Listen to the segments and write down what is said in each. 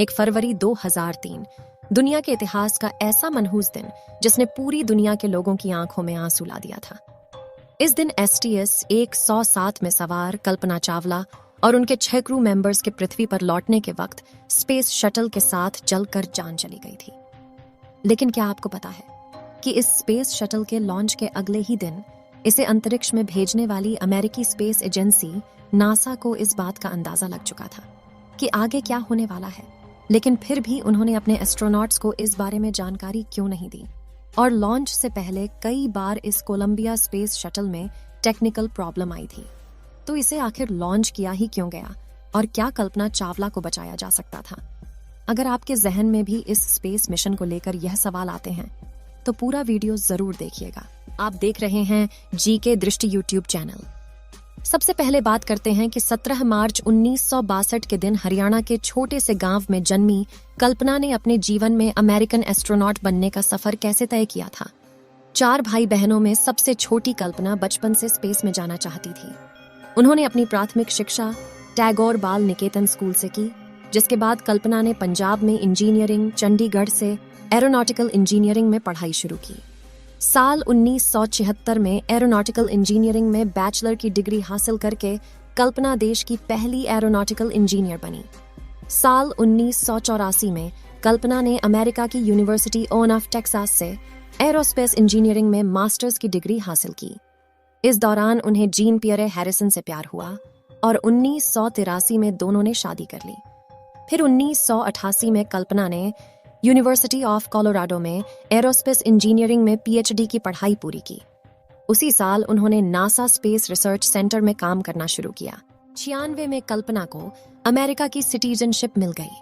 1 फरवरी 2003, दुनिया के इतिहास का ऐसा मनहूस दिन जिसने पूरी दुनिया के लोगों की आंखों में आंसू ला दिया था। इस दिन STS 107 में सवार कल्पना चावला और उनके 6 क्रू मेंबर्स के पृथ्वी पर लौटने के वक्त स्पेस शटल के साथ जलकर जान चली गई थी। लेकिन क्या आपको पता है कि इस स्पेस शटल के लॉन्च के अगले ही दिन इसे अंतरिक्ष में भेजने वाली अमेरिकी स्पेस एजेंसी नासा को इस बात का अंदाजा लग चुका था कि आगे क्या होने वाला है, लेकिन फिर भी उन्होंने अपने एस्ट्रोनॉट्स को इस बारे में जानकारी क्यों नहीं दी। और लॉन्च से पहले कई बार इस कोलंबिया स्पेस शटल में टेक्निकल प्रॉब्लम आई थी, तो इसे आखिर लॉन्च किया ही क्यों गया और क्या कल्पना चावला को बचाया जा सकता था? अगर आपके जहन में भी इस स्पेस मिशन को लेकर यह सवाल आते हैं तो पूरा वीडियो जरूर देखिएगा। आप देख रहे हैं GK दृष्टि यूट्यूब चैनल। सबसे पहले बात करते हैं कि 17 मार्च 1962 के दिन हरियाणा के छोटे से गांव में जन्मी कल्पना ने अपने जीवन में अमेरिकन एस्ट्रोनॉट बनने का सफर कैसे तय किया था। 4 भाई बहनों में सबसे छोटी कल्पना बचपन से स्पेस में जाना चाहती थी। उन्होंने अपनी प्राथमिक शिक्षा टैगोर बाल निकेतन स्कूल से की, जिसके बाद कल्पना ने पंजाब में इंजीनियरिंग, चंडीगढ़ से एरोनॉटिकल इंजीनियरिंग में पढ़ाई शुरू की। साल 1976 में एरोनॉटिकल इंजीनियरिंग में बैचलर की डिग्री हासिल करके कल्पना देश की पहली एरोनॉटिकल इंजीनियर बनी। साल 1984 में कल्पना ने अमेरिका की यूनिवर्सिटी ऑफ टेक्सास से एरोस्पेस इंजीनियरिंग में मास्टर्स की डिग्री हासिल की। इस दौरान उन्हें जीन पियरे हैरिसन से प्यार हुआ और 1983 में दोनों ने शादी कर ली। फिर 1988 में कल्पना ने यूनिवर्सिटी ऑफ कोलोराडो में एरोस्पेस इंजीनियरिंग में PhD की पढ़ाई पूरी की। उसी साल उन्होंने नासा स्पेस रिसर्च सेंटर में काम करना शुरू किया। 96 में कल्पना को अमेरिका की सिटीजनशिप मिल गई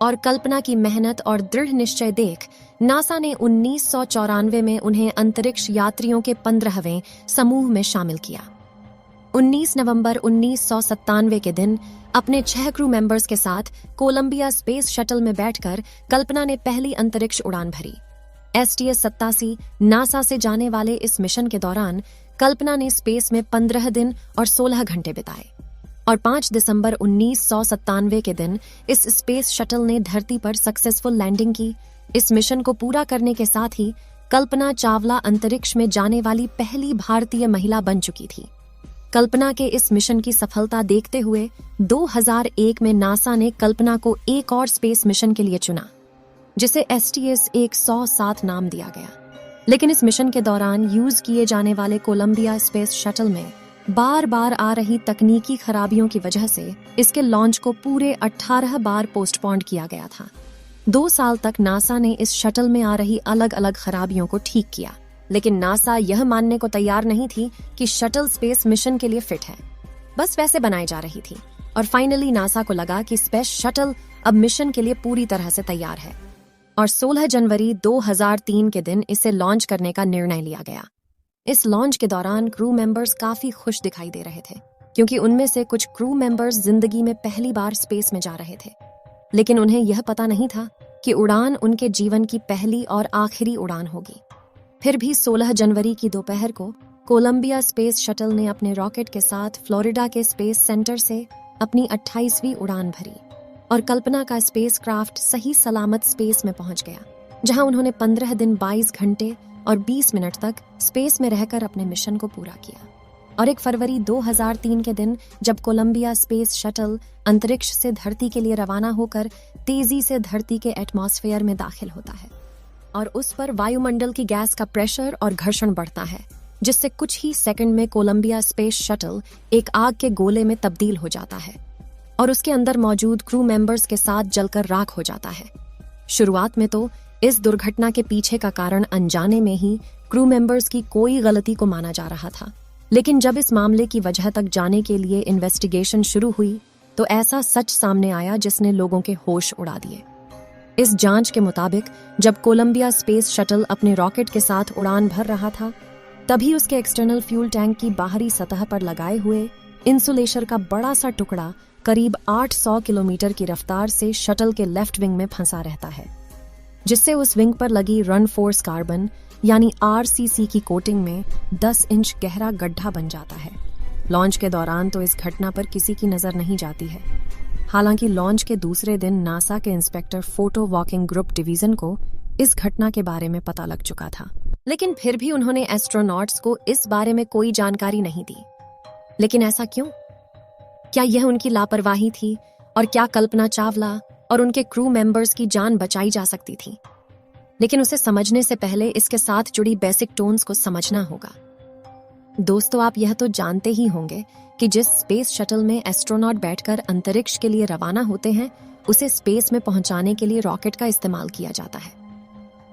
और कल्पना की मेहनत और दृढ़ निश्चय देख नासा ने 1994 में उन्हें अंतरिक्ष यात्रियों के 15वें समूह में शामिल किया। 19 नवंबर 1997 के दिन अपने 6 क्रू मेंबर्स के साथ कोलंबिया स्पेस शटल में बैठकर कल्पना ने पहली अंतरिक्ष उड़ान भरी। STS 87 नासा से जाने वाले इस मिशन के दौरान कल्पना ने स्पेस में 15 दिन और 16 घंटे बिताए और 5 दिसंबर 1997 के दिन इस स्पेस शटल ने धरती पर सक्सेसफुल लैंडिंग की। इस मिशन को पूरा करने के साथ ही कल्पना चावला अंतरिक्ष में जाने वाली पहली भारतीय महिला बन चुकी थी। कल्पना के इस मिशन की सफलता देखते हुए 2001 में नासा ने कल्पना को एक और स्पेस मिशन के लिए चुना, जिसे STS 107 नाम दिया गया। लेकिन इस मिशन के दौरान यूज किए जाने वाले कोलंबिया स्पेस शटल में बार बार आ रही तकनीकी खराबियों की वजह से इसके लॉन्च को पूरे 18 बार पोस्टपोन्ड किया गया था। 2 साल तक नासा ने इस शटल में आ रही अलग अलग खराबियों को ठीक किया, लेकिन नासा यह मानने को तैयार नहीं थी कि शटल स्पेस मिशन के लिए फिट है, बस वैसे बनाई जा रही थी। और फाइनली नासा को लगा कि स्पेस शटल अब मिशन के लिए पूरी तरह से तैयार है और 16 जनवरी 2003 के दिन इसे लॉन्च करने का निर्णय लिया गया। इस लॉन्च के दौरान क्रू मेंबर्स काफी खुश दिखाई दे रहे थे, क्योंकि उनमें से कुछ क्रू मेंबर्स जिंदगी में पहली बार स्पेस में जा रहे थे। लेकिन उन्हें यह पता नहीं था कि उड़ान उनके जीवन की पहली और आखिरी उड़ान होगी। फिर भी 16 जनवरी की दोपहर को कोलंबिया स्पेस शटल ने अपने रॉकेट के साथ फ्लोरिडा के स्पेस सेंटर से अपनी 28वीं उड़ान भरी और कल्पना का स्पेस क्राफ्ट सही सलामत स्पेस में पहुंच गया, जहां उन्होंने 15 दिन 22 घंटे और 20 मिनट तक स्पेस में रहकर अपने मिशन को पूरा किया। और 1 फरवरी 2003 के दिन जब कोलंबिया स्पेस शटल अंतरिक्ष से धरती के लिए रवाना होकर तेजी से धरती के एटमॉस्फेयर में दाखिल होता है और उस पर वायुमंडल की गैस का प्रेशर और घर्षण बढ़ता है, जिससे कुछ ही सेकंड में कोलंबिया स्पेस शटल एक आग के गोले में तब्दील हो जाता है और उसके अंदर मौजूद क्रू मेंबर्स के साथ जलकर राख हो जाता है। शुरुआत में तो इस दुर्घटना के पीछे का कारण अनजाने में ही क्रू मेंबर्स की कोई गलती को माना जा रहा था, लेकिन जब इस मामले की वजह तक जाने के लिए इन्वेस्टिगेशन शुरू हुई तो ऐसा सच सामने आया जिसने लोगों के होश उड़ा दिए। इस जांच के मुताबिक जब कोलंबिया स्पेस शटल अपने रॉकेट के साथ उड़ान भर रहा था, तभी उसके एक्सटर्नल फ्यूल टैंक की बाहरी सतह पर लगाए हुए इंसुलेशन का बड़ा सा टुकड़ा करीब 800 किलोमीटर की रफ्तार से शटल के लेफ्ट विंग में फंसा रहता है, जिससे उस विंग पर लगी रन फोर्स कार्बन यानी RCC की कोटिंग में 10 इंच गहरा गड्ढा बन जाता है। लॉन्च के दौरान तो इस घटना पर किसी की नजर नहीं जाती है, हालांकि लॉन्च के दूसरे दिन नासा के inspector photo walking group division को इस घटना के बारे में पता लग चुका था, लेकिन फिर भी उन्होंने एस्ट्रोनॉट्स को इस बारे में कोई जानकारी नहीं दी। लेकिन ऐसा क्यों? क्या यह उनकी लापरवाही थी और क्या कल्पना चावला और उनके क्रू मेंबर्स की जान बचाई जा सकती थी? लेकिन उसे समझने से पहले इसके साथ जुड़ी बेसिक टोन्स को समझना होगा। दोस्तों, आप यह तो जानते ही होंगे कि जिस स्पेस शटल में एस्ट्रोनॉट बैठकर अंतरिक्ष के लिए रवाना होते हैं, उसे स्पेस में पहुंचाने के लिए रॉकेट का इस्तेमाल किया जाता है।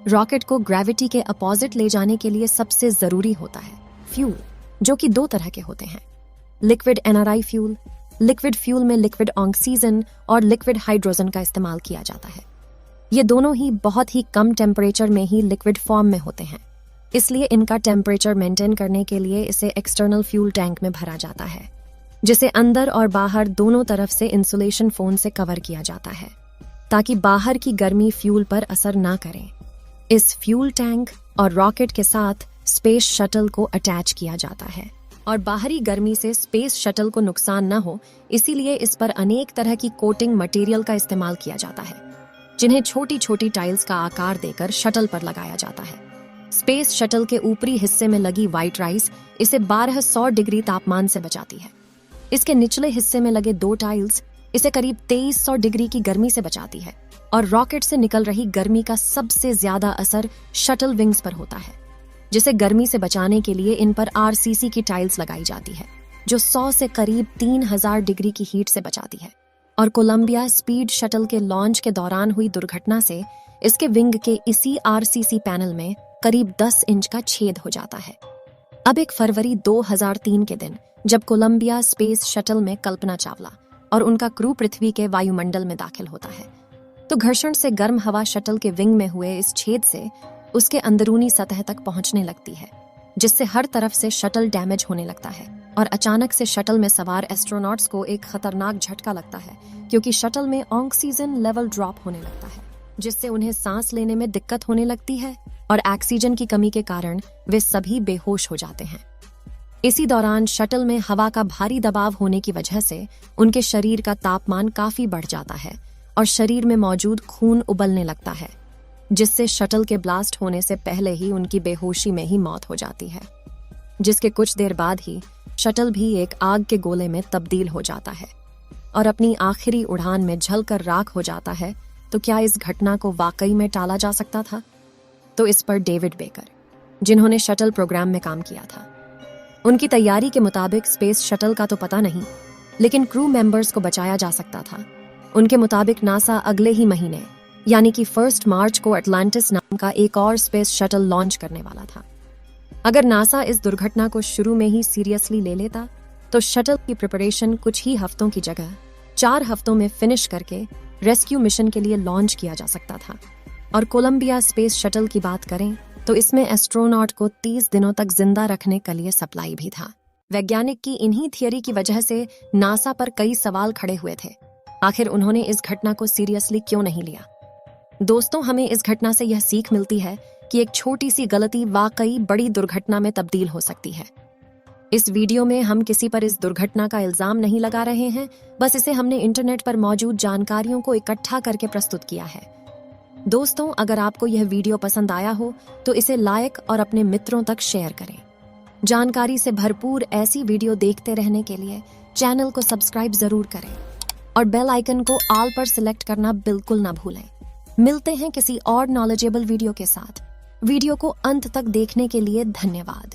रॉकेट को ग्रेविटी के अपोजिट ले जाने के लिए सबसे जरूरी होता है फ्यूल, जो कि दो तरह के होते हैं, liquid NRI fuel. Liquid fuel में लिक्विड ऑक्सीजन और लिक्विड हाइड्रोजन का इस्तेमाल किया जाता है। ये दोनों ही बहुत ही कम टेम्परेचर में ही लिक्विड फॉर्म में होते हैं, इसलिए इनका टेम्परेचर मेंटेन करने के लिए इसे एक्सटर्नल फ्यूल टैंक में भरा जाता है, जिसे अंदर और बाहर दोनों तरफ से इंसुलेशन फोम से कवर किया जाता है, ताकि बाहर की गर्मी फ्यूल पर असर ना करे। इस फ्यूल टैंक और रॉकेट के साथ स्पेस शटल को अटैच किया जाता है और बाहरी गर्मी से स्पेस शटल को नुकसान न हो, इसीलिए इस पर अनेक तरह की कोटिंग मटेरियल का इस्तेमाल किया जाता है, जिन्हें छोटी छोटी टाइल्स का आकार देकर शटल पर लगाया जाता है। स्पेस शटल के ऊपरी हिस्से में लगी व्हाइट राइस इसे 1200 डिग्री तापमान से बचाती है। इसके निचले हिस्से में लगे दो टाइल्स इसे करीब 2300 डिग्री की गर्मी से बचाती है और रॉकेट से निकल रही गर्मी का सबसे ज्यादा असर शटल विंग्स पर होता है, जिसे गर्मी से बचाने के लिए इन पर आरसीसी की टाइल्स लगाई जाती है, जो 100 से करीब 3000 डिग्री की हीट से बचाती है। और कोलंबिया स्पीड शटल के लॉन्च के दौरान हुई दुर्घटना से इसके विंग के इसी आरसीसी पैनल में करीब 10 इंच का छेद हो जाता है। अब 1 फरवरी 2003 के दिन जब कोलंबिया स्पेस शटल में कल्पना चावला और उनका क्रू पृथ्वी के वायुमंडल में दाखिल होता है, तो घर्षण से गर्म हवा शटल के विंग में हुए इस छेद से उसके अंदरूनी सतह तक पहुंचने लगती है, जिससे हर तरफ से शटल डैमेज होने लगता है और अचानक से शटल में सवार एस्ट्रोनॉट्स को एक खतरनाक झटका लगता है, क्योंकि शटल में ऑक्सीजन लेवल ड्रॉप होने लगता है, जिससे उन्हें सांस लेने में दिक्कत होने लगती है और ऑक्सीजन की कमी के कारण वे सभी बेहोश हो जाते हैं। इसी दौरान शटल में हवा का भारी दबाव होने की वजह से उनके शरीर का तापमान काफी बढ़ जाता है और शरीर में मौजूद खून उबलने लगता है, जिससे शटल के ब्लास्ट होने से पहले ही उनकी बेहोशी में ही मौत हो जाती है। जिसके कुछ देर बाद ही शटल भी एक आग के गोले में तब्दील हो जाता है और अपनी आखिरी उड़ान में जलकर राख हो जाता है। तो क्या इस घटना को वाकई में टाला जा सकता था? तो इस पर डेविड बेकर, जिन्होंने शटल प्रोग्राम में काम किया था, उनकी तैयारी के मुताबिक स्पेस शटल का तो पता नहीं, लेकिन क्रू मेंबर्स को बचाया जा सकता था। उनके मुताबिक नासा अगले ही महीने यानी कि 1 मार्च को अटलांटिस नाम का एक और स्पेस शटल लॉन्च करने वाला था। अगर नासा इस दुर्घटना को शुरू में ही सीरियसली ले लेता, तो शटल की प्रिपरेशन कुछ ही हफ्तों की जगह 4 हफ्तों में फिनिश करके रेस्क्यू मिशन के लिए लॉन्च किया जा सकता था। और कोलंबिया स्पेस शटल की बात करें तो इसमें एस्ट्रोनॉट को 30 दिनों तक जिंदा रखने के लिए सप्लाई भी था। वैज्ञानिक की इन्हीं थियरी की वजह से नासा पर कई सवाल खड़े हुए थे। आखिर उन्होंने इस घटना को सीरियसली क्यों नहीं लिया? दोस्तों, हमें इस घटना से यह सीख मिलती है कि एक छोटी सी गलती वाकई बड़ी दुर्घटना में तब्दील हो सकती है। इस वीडियो में हम किसी पर इस दुर्घटना का इल्जाम नहीं लगा रहे हैं, बस इसे हमने इंटरनेट पर मौजूद जानकारियों को इकट्ठा करके प्रस्तुत किया है। दोस्तों, अगर आपको यह वीडियो पसंद आया हो तो इसे लाइक और अपने मित्रों तक शेयर करें। जानकारी से भरपूर ऐसी वीडियो देखते रहने के लिए चैनल को सब्सक्राइब जरूर करें और बेल आइकन को ऑल पर सिलेक्ट करना बिल्कुल ना भूलें। मिलते हैं किसी और नॉलेजेबल वीडियो के साथ। वीडियो को अंत तक देखने के लिए धन्यवाद।